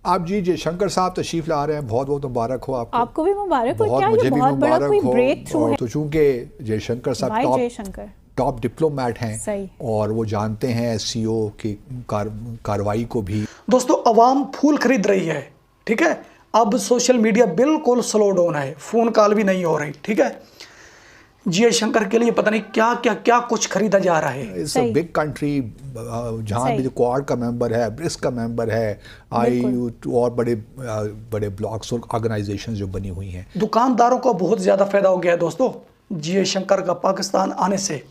आप जी जयशंकर साहब तशरीफ ला रहे हैं, बहुत बहुत मुबारक हो आपको। आपको भी मुबारक हो। क्या मुझे ये भी बहुत बड़ा कोई मुबारक ब्रेक थ्रू हो। है? तो चूंकि जयशंकर साहब टॉप डिप्लोमेट हैं और वो जानते हैं एससीओ की कार्रवाई को भी। दोस्तों अवाम फूल खरीद रही है, ठीक है। अब सोशल मीडिया बिल्कुल स्लो डाउन है, फ़ोन कॉल भी नहीं हो रही, ठीक है। जयशंकर के लिए पता नहीं क्या क्या क्या कुछ खरीदा जा रहा है। इट्स अ बिग कंट्री, जहाँ भी जो क्वाड का मेंबर है, ब्रिक्स का मेंबर है, आईयू और बड़े बड़े ब्लॉक्स और ऑर्गेनाइजेशन जो बनी हुई हैं। दुकानदारों को बहुत ज़्यादा फायदा हो गया है दोस्तों जयशंकर का पाकिस्तान आने से।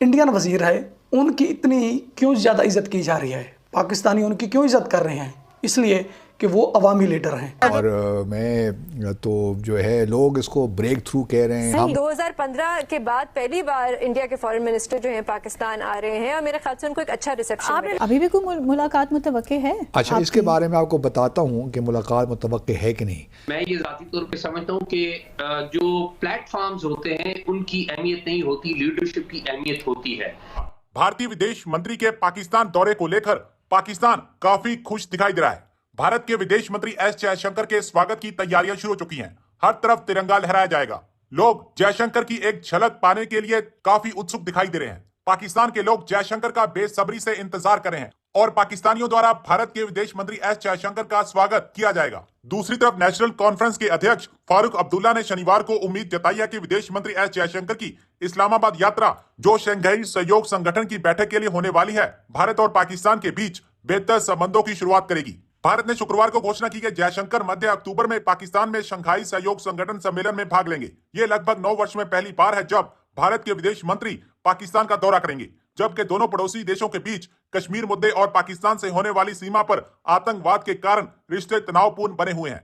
इंडियन वजीर है, उनकी इतनी क्यों ज़्यादा इज्जत की जा रही है, पाकिस्तानी उनकी क्यों इज्जत कर रहे हैं? इसलिए कि वो अवामी लीडर हैं। और मैं तो जो है लोग इसको ब्रेक थ्रू कह रहे हैं। 2015 के बाद पहली बार इंडिया के फॉरेन मिनिस्टर जो हैं पाकिस्तान आ रहे हैं और मेरे ख्याल से उनको एक अच्छा रिसेप्शन। अभी भी कोई मुलाकात मुतवक्के है? अच्छा, इसके बारे में आपको बताता हूँ कि मुलाकात मुतवक्के है कि नहीं। मैं ये ज़ाती तौर पे समझता हूँ कि जो प्लेटफॉर्म्स होते हैं उनकी अहमियत नहीं होती, लीडरशिप की अहमियत होती है। भारतीय विदेश मंत्री के पाकिस्तान दौरे को लेकर पाकिस्तान काफी खुश दिखाई दे रहा है। भारत के विदेश मंत्री एस जयशंकर के स्वागत की तैयारियां शुरू हो चुकी हैं। हर तरफ तिरंगा लहराया जाएगा। लोग जयशंकर की एक झलक पाने के लिए काफी उत्सुक दिखाई दे रहे हैं। पाकिस्तान के लोग जयशंकर का बेसब्री से इंतजार कर रहे हैं और पाकिस्तानियों द्वारा भारत के विदेश मंत्री एस जयशंकर का स्वागत किया जाएगा। दूसरी तरफ नेशनल कॉन्फ्रेंस के अध्यक्ष फारूक अब्दुल्ला ने शनिवार को उम्मीद जताई है कि विदेश मंत्री एस जयशंकर की इस्लामाबाद यात्रा, जो शंघाई सहयोग संगठन की बैठक के लिए होने वाली है, भारत और पाकिस्तान के बीच बेहतर संबंधों की शुरुआत करेगी। भारत ने शुक्रवार को घोषणा की कि जयशंकर मध्य अक्टूबर में पाकिस्तान में शंघाई सहयोग संगठन सम्मेलन में भाग लेंगे। ये लगभग 9 वर्ष में पहली बार है जब भारत के विदेश मंत्री पाकिस्तान का दौरा करेंगे, जबकि दोनों पड़ोसी देशों के बीच कश्मीर मुद्दे और पाकिस्तान से होने वाली सीमा पर आतंकवाद के कारण रिश्ते तनावपूर्ण बने हुए हैं।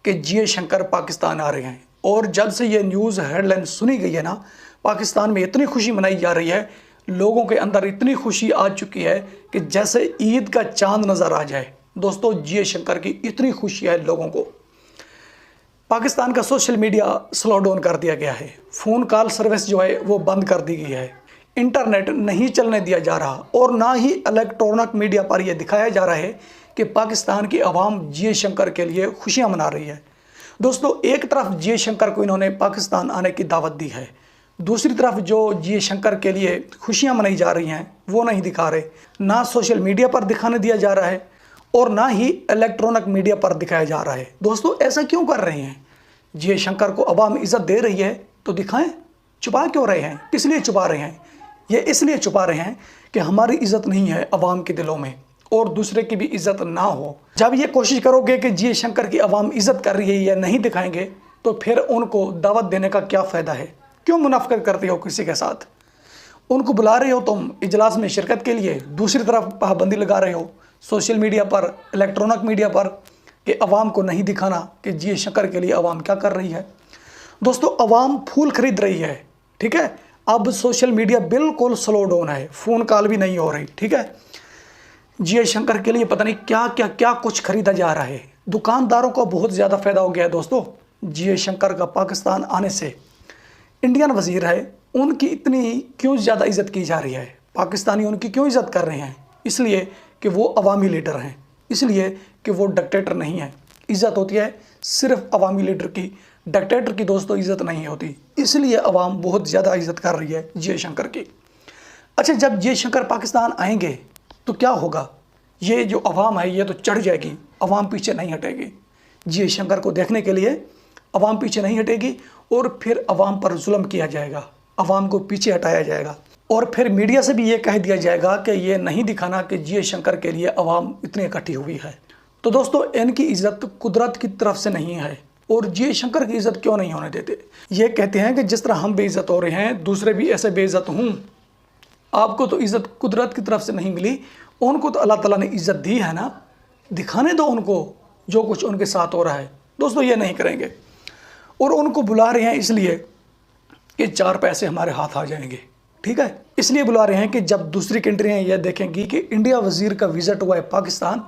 कि जयशंकर पाकिस्तान आ रहे हैं और जब से ये न्यूज़ हेडलाइन सुनी गई है ना, पाकिस्तान में इतनी खुशी मनाई जा रही है, लोगों के अंदर इतनी खुशी आ चुकी है कि जैसे ईद का चांद नजर आ जाए। दोस्तों जयशंकर की इतनी खुशी है लोगों को। पाकिस्तान का सोशल मीडिया स्लो डाउन कर दिया गया है, फ़ोन कॉल सर्विस जो है वो बंद कर दी गई है, इंटरनेट नहीं चलने दिया जा रहा और ना ही इलेक्ट्रॉनिक मीडिया पर यह दिखाया जा रहा है कि पाकिस्तान की आवाम जयशंकर के लिए खुशियां मना रही है। दोस्तों एक तरफ जयशंकर को इन्होंने पाकिस्तान आने की दावत दी है, दूसरी तरफ जो जयशंकर के लिए खुशियां मनाई जा रही हैं वो नहीं दिखा रहे, ना सोशल मीडिया पर दिखाने दिया जा रहा है और ना ही इलेक्ट्रॉनिक मीडिया पर दिखाया जा रहा है। दोस्तों ऐसा क्यों कर रहे हैं? जयशंकर को अवाम इज्जत दे रही है तो दिखाएं, छुपा क्यों रहे हैं? किस लिए छुपा रहे हैं? ये इसलिए छुपा रहे हैं कि हमारी इज्जत नहीं है अवाम के दिलों में और दूसरे की भी इज्जत ना हो। जब ये कोशिश करोगे कि जयशंकर की अवाम इज्जत कर रही है या नहीं दिखाएंगे तो फिर उनको दावत देने का क्या फ़ायदा है? क्यों मुनाफिकत करते हो किसी के साथ? उनको बुला रहे हो तुम इजलास में शिरकत के लिए, दूसरी तरफ पाबंदी लगा रहे हो सोशल मीडिया पर, इलेक्ट्रॉनिक मीडिया पर कि अवाम को नहीं दिखाना कि जयशंकर के लिए अवाम क्या कर रही है। दोस्तों अवाम फूल खरीद रही है, ठीक है। अब सोशल मीडिया बिल्कुल स्लो डाउन है, फ़ोन कॉल भी नहीं हो रही, ठीक है। जयशंकर के लिए पता नहीं क्या क्या क्या कुछ खरीदा जा रहा है। दुकानदारों को बहुत ज़्यादा फायदा हो गया है दोस्तों जयशंकर का पाकिस्तान आने से। इंडियन वजीर है, उनकी इतनी क्यों ज़्यादा इज्जत की जा रही है, पाकिस्तानी उनकी क्यों इज्जत कर रहे हैं? इसलिए कि वो अवामी लीडर हैं, इसलिए कि वो डिक्टेटर नहीं है। इज़्ज़त होती है सिर्फ अवामी लीडर की, डिक्टेटर की दोस्तों इज़्ज़त नहीं होती। इसलिए अवाम बहुत ज़्यादा इज़्ज़त कर रही है जयशंकर की। अच्छा, जब जयशंकर पाकिस्तान आएंगे तो क्या होगा? ये जो अवाम है ये तो चढ़ जाएगी, अवाम पीछे नहीं हटेगी। जयशंकर को देखने के लिए अवाम पीछे नहीं हटेगी और फिर अवाम पर जुल्म किया जाएगा, अवाम को पीछे हटाया जाएगा और फिर मीडिया से भी ये कह दिया जाएगा कि ये नहीं दिखाना कि जयशंकर के लिए अवाम इतनी इकट्ठी हुई है। तो दोस्तों इनकी इज्जत कुदरत की तरफ से नहीं है और जयशंकर की इज्जत क्यों नहीं होने देते? ये कहते हैं कि जिस तरह हम बेइज्जत हो रहे हैं दूसरे भी ऐसे बेइज्जत हों। आपको तो इज्जत कुदरत की तरफ से नहीं मिली, उनको तो अल्लाह ताला ने इज्जत दी है ना, दिखाने दो उनको जो कुछ उनके साथ हो रहा है। दोस्तों ये नहीं करेंगे और उनको बुला रहे हैं इसलिए कि 4 पैसे हमारे हाथ आ जाएंगे, ठीक है। इसलिए बुला रहे हैं कि जब दूसरी कंट्रियाँ यह देखेंगी कि इंडिया वजीर का विजिट हुआ है पाकिस्तान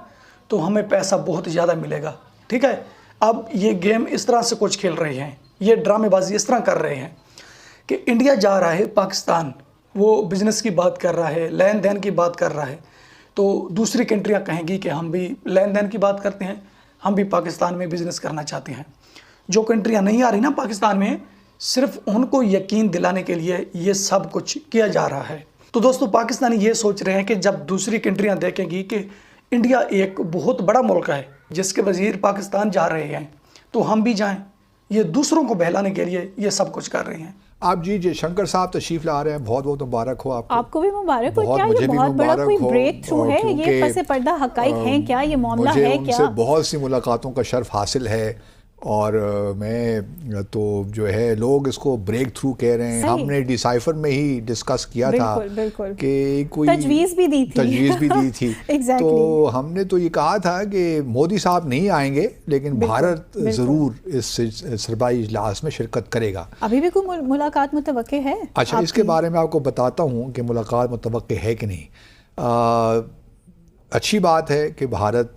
तो हमें पैसा बहुत ज़्यादा मिलेगा, ठीक है। अब ये गेम इस तरह से कुछ खेल रहे हैं, ये ड्रामेबाजी इस तरह कर रहे हैं कि इंडिया जा रहा है पाकिस्तान, वो बिज़नेस की बात कर रहा है, लेन देन की बात कर रहा है, तो दूसरी कंट्रियां कहेंगी कि हम भी लेन देन की बात करते हैं, हम भी पाकिस्तान में बिजनेस करना चाहते हैं। जो कंट्रियां नहीं आ रही ना पाकिस्तान में, सिर्फ उनको यकीन दिलाने के लिए ये सब कुछ किया जा रहा है। तो दोस्तों, पाकिस्तानी ये सोच रहे हैं कि जब दूसरी कंट्रियां देखेंगी कि इंडिया एक बहुत बड़ा मुल्क है जिसके वजीर पाकिस्तान जा रहे हैं, तो हम भी जाएं। ये दूसरों को बहलाने के लिए ये सब कुछ कर रहे हैं। आप जी जयशंकर साहब तशरीफ ला रहे हैं, बहुत बहुत मुबारक हो आपको। आपको भी मुबारक हो। बहुत क्या मुझे ये भी बहुत बड़ा मुबारक कोई हो, ब्रेक थ्रू है? ये क्योंकि, पसे पर्दा हकाइक हैं क्या? ये मामला मुझे है उनसे क्या? बहुत सी मुलाकातों का शर्फ हासिल है और मैं तो जो है लोग इसको ब्रेक थ्रू कह रहे हैं। सही। हमने डिसाइफर में ही डिस्कस किया था बिल्कुल। कि कोई तजवीज़ भी दी थी। Exactly. तो हमने तो ये कहा था कि मोदी साहब नहीं आएंगे, लेकिन भारत ज़रूर इस सरबराही इजलास में शिरकत करेगा। अभी भी कोई मुलाकात मुतवक्के है? अच्छा, इसके बारे में आपको बताता हूँ कि मुलाकात मुतवक्के है कि नहीं। अच्छी बात है कि भारत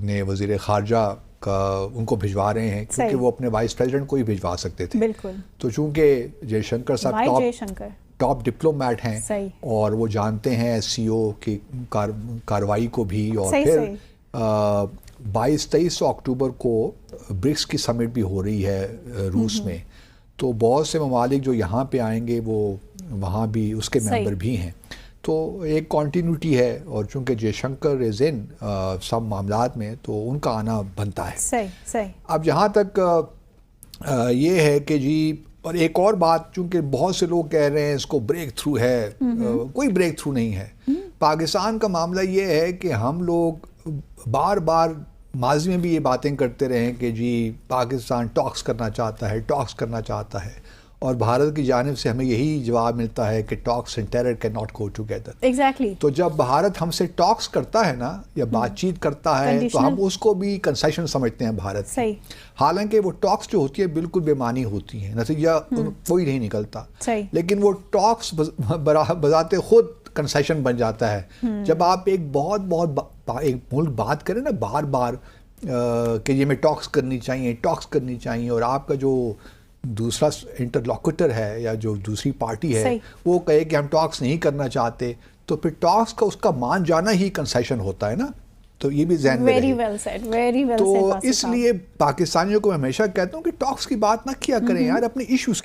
ने वज़ीर ख़ारजा का उनको भिजवा रहे हैं, क्योंकि वो अपने वाइस प्रेसिडेंट को ही भिजवा सकते थे। बिल्कुल। तो चूंकि जयशंकर साहब टॉप डिप्लोमेट हैं और वो जानते हैं SCO की कार्रवाई को भी, और फिर 22-23 अक्टूबर को ब्रिक्स की समिट भी हो रही है रूस में, तो बहुत से ममालिक जो यहाँ पे आएंगे वो वहाँ भी उसके मेंबर भी हैं। तो एक कॉन्टीन्यूटी है, और चूंकि जयशंकर इज इन सब मामलात में, तो उनका आना बनता है। सही। अब जहाँ तक ये है कि जी, और एक और बात, चूंकि बहुत से लोग कह रहे हैं इसको ब्रेक थ्रू है, कोई ब्रेक थ्रू नहीं है। पाकिस्तान का मामला ये है कि हम लोग बार बार माजी में भी ये बातें करते रहे हैं कि जी पाकिस्तान टॉक्स करना चाहता है, और भारत की जानिब से हमें यही जवाब मिलता है कि talks and terror can not go together. Exactly. तो जब भारत हमसे टॉक्स करता है ना, या बातचीत करता है, तो हम उसको भी कंसेशन समझते हैं भारत। सही। हालांकि वो टॉक्स जो होती है बिल्कुल बेमानी होती है, नतीजा कोई नहीं निकलता। सही। लेकिन वो टॉक्स बजाते खुद कंसेशन बन जाता है। जब आप एक एक मुल्क बात करें ना बार बार कि ये में टॉक्स करनी चाहिए, और आपका जो दूसरा इंटरलॉक्यूटर है या जो दूसरी पार्टी है वो कहे कि हम टॉक्स नहीं करना चाहते, तो फिर टॉक्स का उसका मान जाना ही कंसेशन होता है ना। तो ये भी ज़हन में रहे। तो इसलिए पाकिस्तानियों को मैं हमेशा कहता हूँ कि टॉक्स की बात ना किया करें यार, अपने इश्यूज